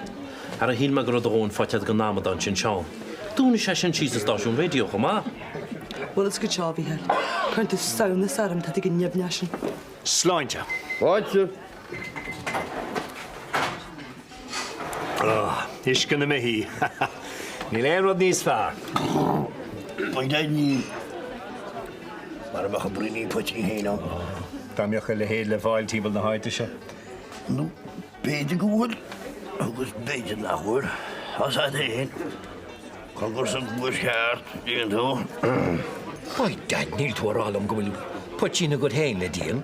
Ar a híl me go rudhón fátead go námad an sin seán. Dúna sé sin síos a stáisiún radio go má. Well, it's good job, hell. Can't you sound this arm that you can nib nation? Sláinte. Áite. Hiscin na hí. Ní léon rud níos fearr. Ba dead ní. Mar a mecha briní putí héna. Tá meocha le héad le bháil tíbal na háite se. No, béidir go bhfuil. Agus béidir nachhuiir. As a déin. Congur san bhuis ceart, díon tú. Ai, dad, níl tú arálam go bhfuil putína go héin le díon.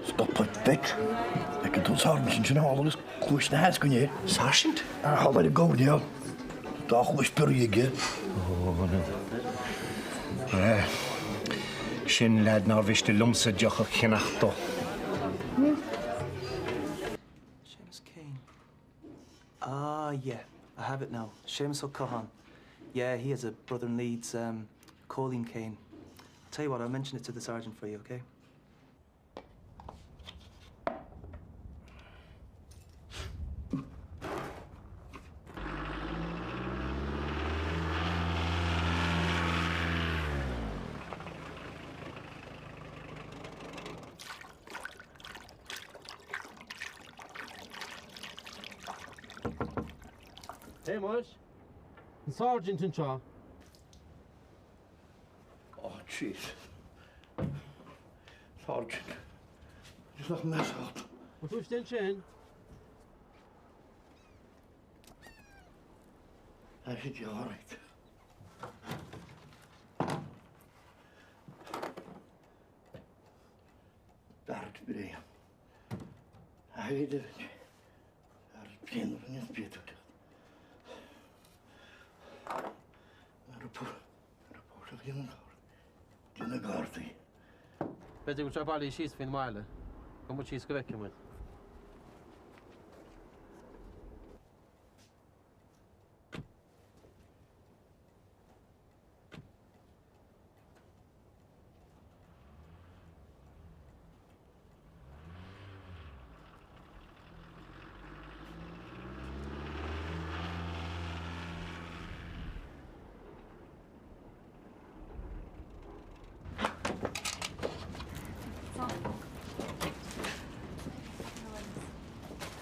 Spa put bec. Ag an tú sáirn sin hálagus cúis na heas gonéir. Sáirint? Hálaid a ggódeal. Tá chuis pyríige. Sin lead ná bhiste lumsa deocha chenachtó. Seamus Kane. Ah, yeah, I have it now. Seamus O'Cahan. Yeah, he has a brother in Leeds, Colleen Kane. I'll tell you what, I'll mention it to the sergeant for you, okay? Hey, Mush. The sergeant in charge. Oh, jeez. Sergeant. Just like a mess up. What was the chain? I should be all right. Dark bidé. I hate it. Dark pain of an inspired. Dina gardaí. Beidir go trabáí síos fin máile, go mu síos go bheice mu.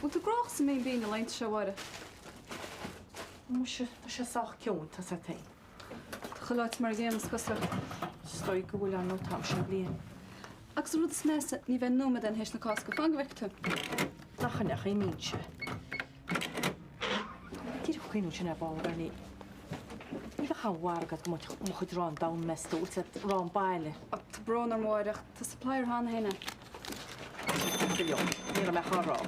Well, the grach sa mé bíon na leint seo bhaide. Mu sé sách ceúnta sa taí. Choláit mar géanas cosla. Stoi go bhfuil an nó tam sin blian. Agus rud sméasa ní bheith nómad an héis na cás go fanghaicta. Nachanach é míse. Tír chuinú sin bágar ní. Ní bheith chahágad go mo chud rán da meú sa rán baile. Ach tá brón ar máireach, tá supplyir hána héna. Ní a me chará.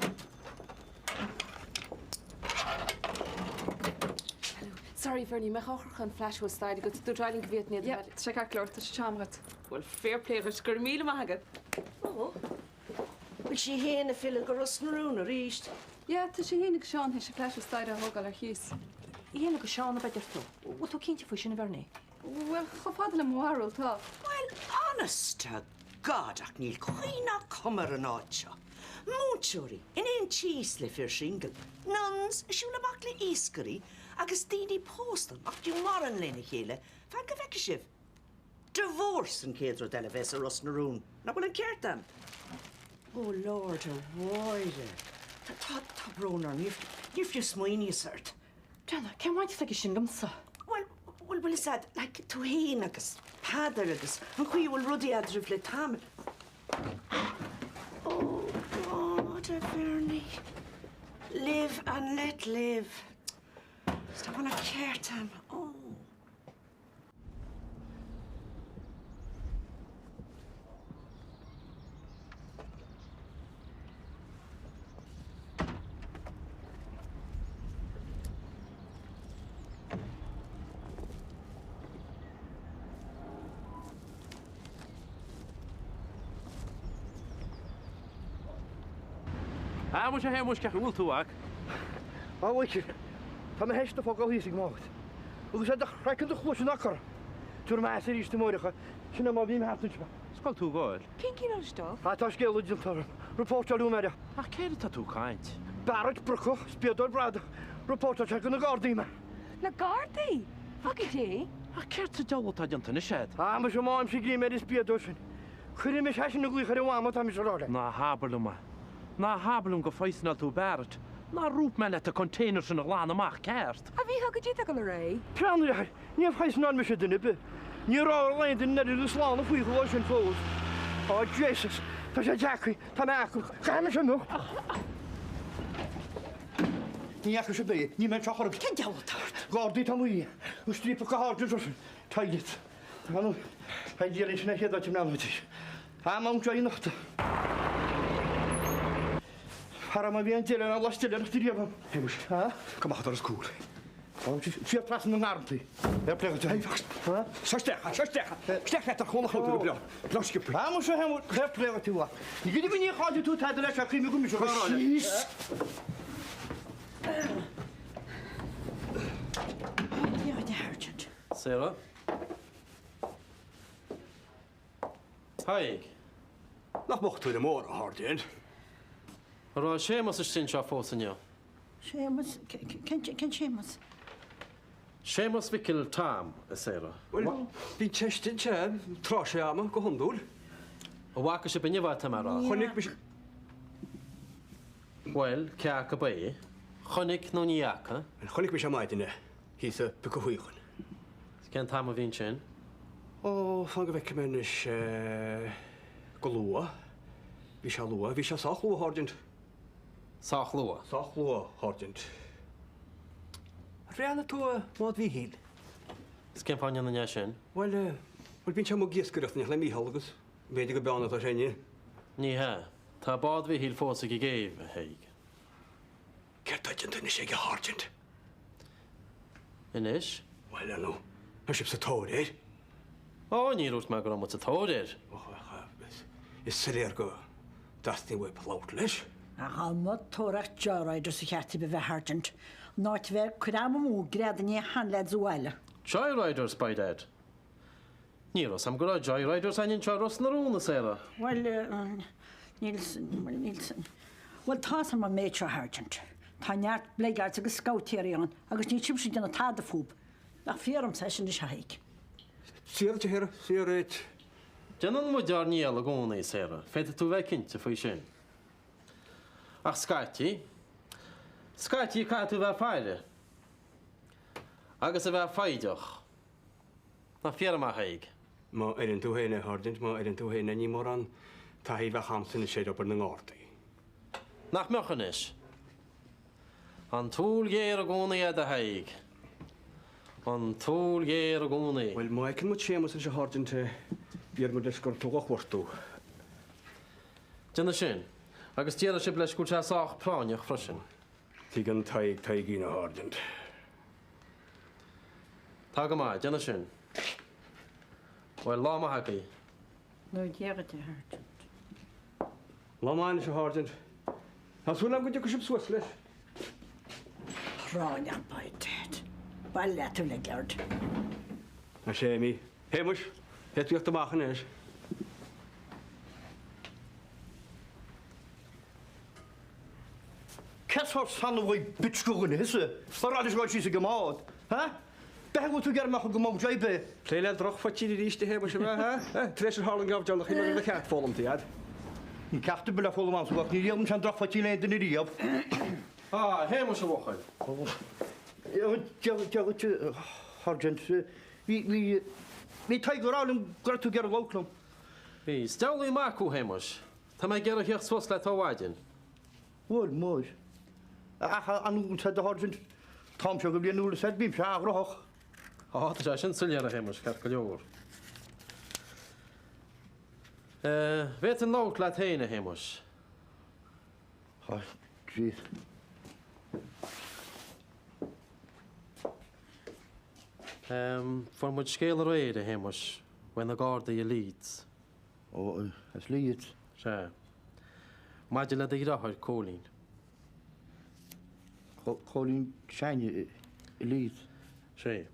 Sorry, Fernie, me chochan flash was staid go tú drailing viet ní. Ja, sé gar cleir tá chamgat. Well, fair play gur gur míle maigad. Oh. Bhfuil sí héana fila go rusnarún a ríist. Ja, tá sé hénig seán his sé pleis staid a hogal ar chiús. Dhéana go seánna beidir tú. Bú tú cinnte fao sin bharnaí. Well, chofadal am waril tá. Well, honest to God, ach níl chuoine cumar an áit seo. Múteúirí, in éon tíos le fir single. Nuns, siúla amach le íscarí, agus daoine póstal, ach dú mar an lena chéile, fan go bheice sibh. Divorce an céadro deile bheits a rusnarún. Na bhfuil an ceart am. Oh, Lord, a bháide. Tá brónar, níor fiú smaoine sort. Diana, cén bhaint ag sin gomsa? Well, is that like tú héin agus pádar agus an chuí bhfuil rudí adrih le tam. Oh, God, a bhirní. Live and let live. Tá bhna ceart am. Oh. Mu sé hé mu ceach bhúil túach? Bhhaid, Tá na heiste fá gohíí mácht. Agus sé recinn do chluisi nachar. Túair me sé ríiste móiricha sinna má bhí heúpa. Sáil tú gáil? Cén cí an stop? Tá scéúidir repórtú meide. Ach céad tá tú cáint? Barrett brucha, spiador brada, repórtar te go na gádaíime. Na Gardaí? Fuck dé? Ach céir sa deoltá deanta na séad? Á, mar sem máim sé gí méid is spiador sin. Chuidir me hesin na gluchar bháma tá mis ráda. Na hábaluma. Na hábalum go fáisnal tú Barrett. Na rúp me le a container sin na gláán amach ceart. A bhí thugad dí go le ré? Peanúir, níomh fáisná me sé duine be. Ní rá lein den neidir le sláánna faoi go sin fós. Á, Jesus, tá sé deacaí, tá me acu, chaime sin nó. Ní acu sé bé, ní me teachar Cén deoltart? Gádaí tá muí, gus trípa go háidir sin, taigit. Hanú, ha ddíir sin na chéad áit meáitis. Tá mám teí nachta. Har ma bhíon tíile na lastil ar tíríomh. Hemus, ha? Cumach ar scúl. Fí pras na nártaí. Er plego te. Sastecha. Stecha tar chuna chuú bra. Blaskip. Ha mu se hemú, er plego tú. Ní gidi bhí cháidir tú taidir leis a críimi go mis rána. Sarah? Haig. Nach mocht tú na mór a hardin. Rá sémas is sin seo fósanne. Sémas, cén sémas? Sémas bhicil tám a Sarah. Well, bhí teistin te trá sé ama go honúil. A bhacha sé binneháil tamara. Chonig bis Well, ceach go bé. Chonig nó níacha. Chonig bis maidine, hí a pecuhuiichan. Cén tám a bhín sin? Ó, fan go bheice men is go lua. Bhí se lua, bhí se sach lua hardint. Sach lua? Sach lua hardint. Réanna tú mád bhí híl? Is cén fáin na sin? Well, bín se mó giascuireach le míhallgus, béidir go beanna a séine. Ní he. Tá bád bhí híl fósa go géibh a héig. Ceirtaidin na sé go hardint. Inis? Well, no. An sib sa tóir. Ó, ní rút me go am sa tóir. Is saléir go dastín bhfuil plát leis? A hamad tóracht deáidir sa cheartí be bheith hartant. Náit bheith chuam mú greadan ní hanleid zuáile. Joyriders by dead. Níros am go Joyriders anin teros na rúna séra. Well, Nielsen. Well, tá san má méid seo hartant. Tá neart bléigeart agus scoutéiríán agus ní tibsi dena táda fúb. Nach fiarm sa sin is haig. Siar te hir, siar éit. Denan mu dear níal a gcóna í séra. Féidir tú bheith cinnte faoi sin. Ach scaiti. Scaiti cá tú bheith fáile. Agus a bheith faideach. Na fiarm a haig. Má éidir tú héine hardint, má éidir tú héine ní mór an tá hí bheith hamsin sé op na gátaí. Nach mechan is. An túl géir a gcóna iad a haig. An túl géir a gcóna. Well, má ecin mu sémas sé hardinte bíar mu leisgur tógachhhartú. Dena sin. Agus tíar si leis go teach pláineach freisin. Tí an taigí na hardint. Tá go mai, dena sin. Bhfuil láma hagaí. No, déagad hartant. Lámáin is a háirtin. Tá súla go go sib suas leis. Ráin an baid. Ba letar le geard. Na sé mí. Héimeis, hetuíocht amachchan is. Cesar sanna bhfuil bitcúgan hise. Barráis gáil sí sa gomád. Ha? Behu tú germach go mó jaibe. Léile droch fatí ríiste héimeis se bheit, Tréis ar hálan gabh deach na le ceat fólam tiad. Ní ceachta bula fólam am sa ní réalm san droch fatí le den riamh. Héimeis a bhachail. Hargent, hí taid gorálim gur tú ger bhlam. Bhí stealaí macú héimeis. Tá mé ggéar cheocht suas le táhaidin. Bhil móid. Anún sa de hargent tám se go blianúla sa bím se aghroch. Tá sé sin suliar a héimeis cear go leor. Bheit an lát le taine héimeis. Jeez. Formid scéal réad a héimeis when a gáda i Leeds. Ó, as Leeds? Se. Maidir le i rathir cólín. Cólín seine i Leeds? Sé.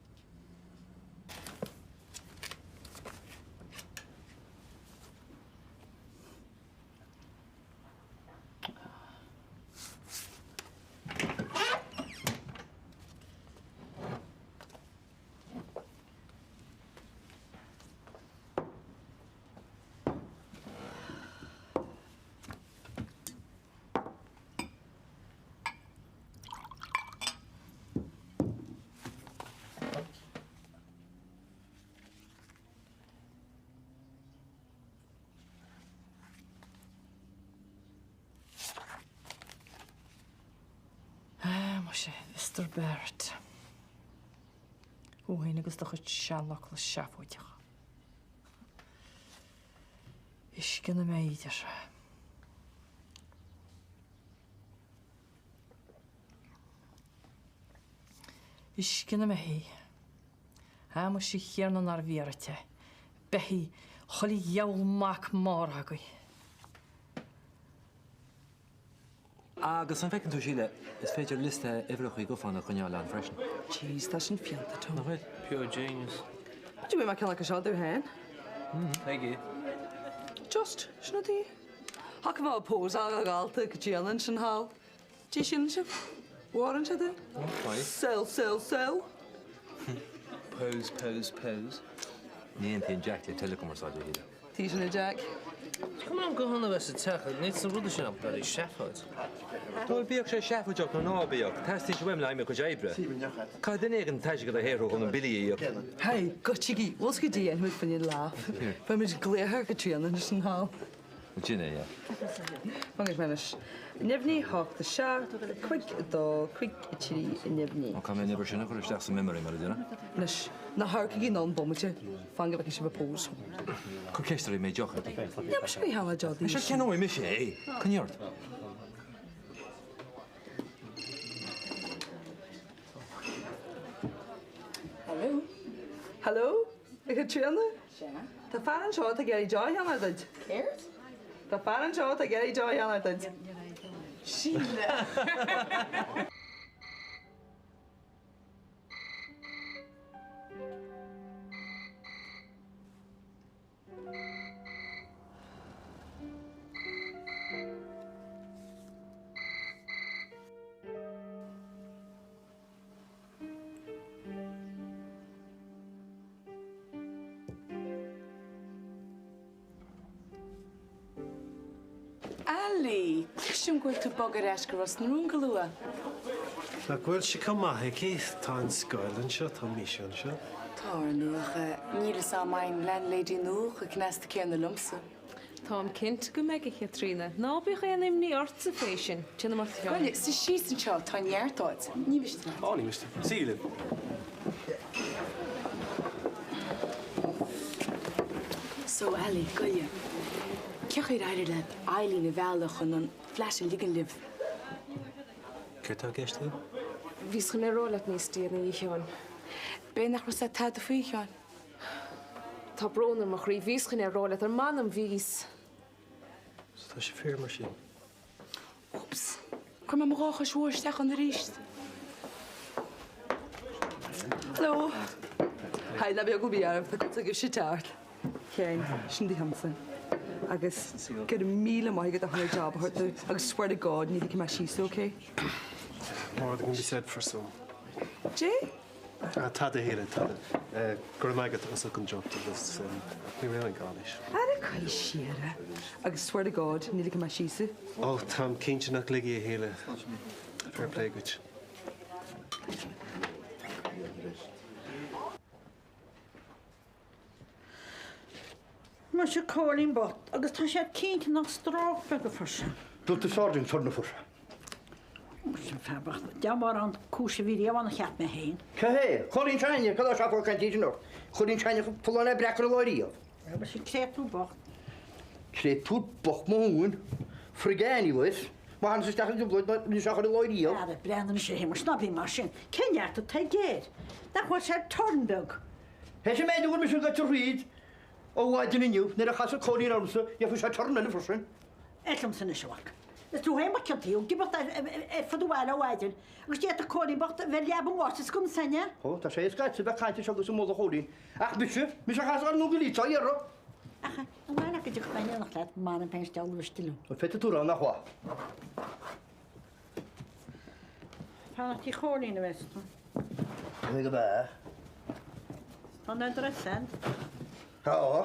Mr. Bert. Uair agus do chud seanach le seafúideach. Iscinna méidir. Iscinna mé hí. Mu sí chéarnan ar bhíarate. Behí cholí jaulmach mór agaí. Agus an fecinn tú síle, is féidir liste ifreach go fanna chuneáil an freisin. Jeez, tá sin fianta tú. Nachid, pure genius. Dú mé ceanna go seáú hen? Heigi. Just, sinna tí. Ha go bh pós a gáalta go tíanaan sin há. Tí sin se? Waran se du? Sell. Pose. Níon tíon Jack le telecomarsáidir híle. Tí sinna Jack. Come on, go honna bheits a techa, nid san rúda sin ab í seafáid. Dúil bíoh sé seafúideach nó nábíoch, testí sé bhim leime go éibre. Cá den éigen teise go a héirú chun an bilíoch. Hei, gotigi, wos go dí an hwyd fan i'n laugh. Fe myd gléhar go trian yn ysyn hal. Gine, ia. Fangis menis. Nefni hoch the sha, quick do, quick chili nefni. O kam never sinna chuir isteach sa memory mar dina. Nes, na harca gí non bommete, fanga bach eisiau pós. Chu ceisterí mé jocha. Ja, mas mi hala jodi. Is ken oi mis é. Caniort. Hallo? Ik het trianne? Ta faran seo a geri joy an ardid. Ceirt? Ta faran seo a geri joy an ardid. Síle. Ali, clisisiom gwyl tu bog ar esgar os nŵn galwa. Na gwyl si cael mahici, ta'n sgoel yn sio, ta'n mision sio. Tar nwch, níl sa main landlady nwch, ac nes ta cyn y lumsa. Tám cint go meige Trina. Ná bych an im ní orta fésin. Tína mar fiá. Gwyle, si síst yn sio, ta'n iartod. Ní bys ti. O, ní bys ti. Sílim. So, Ali, gwyle. Cech i'r air le Eileen y felach yn flash yn ligan liv. Cyrta gestio? Fys chyn rolat nes di yn ei chion. Be nach rwys a tad y ffwy chion? Tá bron yn mach rí fys chyn rolat ar man am fys. Tá Tá sé fér mar sin. Oeps. Kom maar morgen zwoorsteg aan de riest. Hallo. Hij dat ben goed jaar, dat ik je taart. Geen, sindi hamsen. Agus get a meal mai get a high job hurt. Agus swear to God, need to come she's okay. More than can be said for some. Jay? Tá a héile tá. Gur maigad as a job agus ní réan gáis. Ar a cael siara. Agus swear to God, need to come she's. Ó, Tá cinse nach ligi a héile. Fair play good. Má sé cólín bot, agus tá sé cínta nach strách be go farsa. Dúirt a sáirn torna fur. Sin febach, deamar an cúsa bhí amhána cheap me héin. Cehé, cholín teine, cadá se fá cantíidir nó. Cholín teine polna breachar a láiríomh. Ba sé créatú bocht. Créatú bocht mún, frigáni was, má han sa stachar blóid ní seachar a láiríomh. Ar a brendan sé hé mar snabí mar sin. Ceart a ta géad. Da chuir sé tornbeg. Hé sé méidir bhfuil me sin gaú ríd, ó bháidin inniu, na a chas a cóín armsa, ja fu sé torna na fursin. Etlam san seach. Is tú hé mar cetíú, gibat fadúile bháidin, agus dé a cóí bocht bheit leab mórtas gom sanne? Ó, tá sé scaite bheith caiinte se agus mód a chólín. Ach bitte, mis a chas ar nó golítá arro. Acha, an bhhaine go dtí baine nach leat mar an pein steil stilú. Ó fete túrá nach chá. Tá tí cholín a vesta. Mé go bheith. Tá na sen. Tá.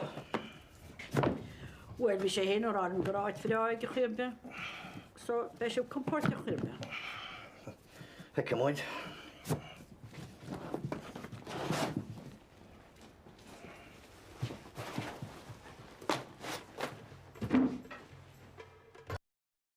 Wel, vi sé hén or arm gráid fráid go chuirbe. So, bheith sé comport go chuirbe. Hece móid.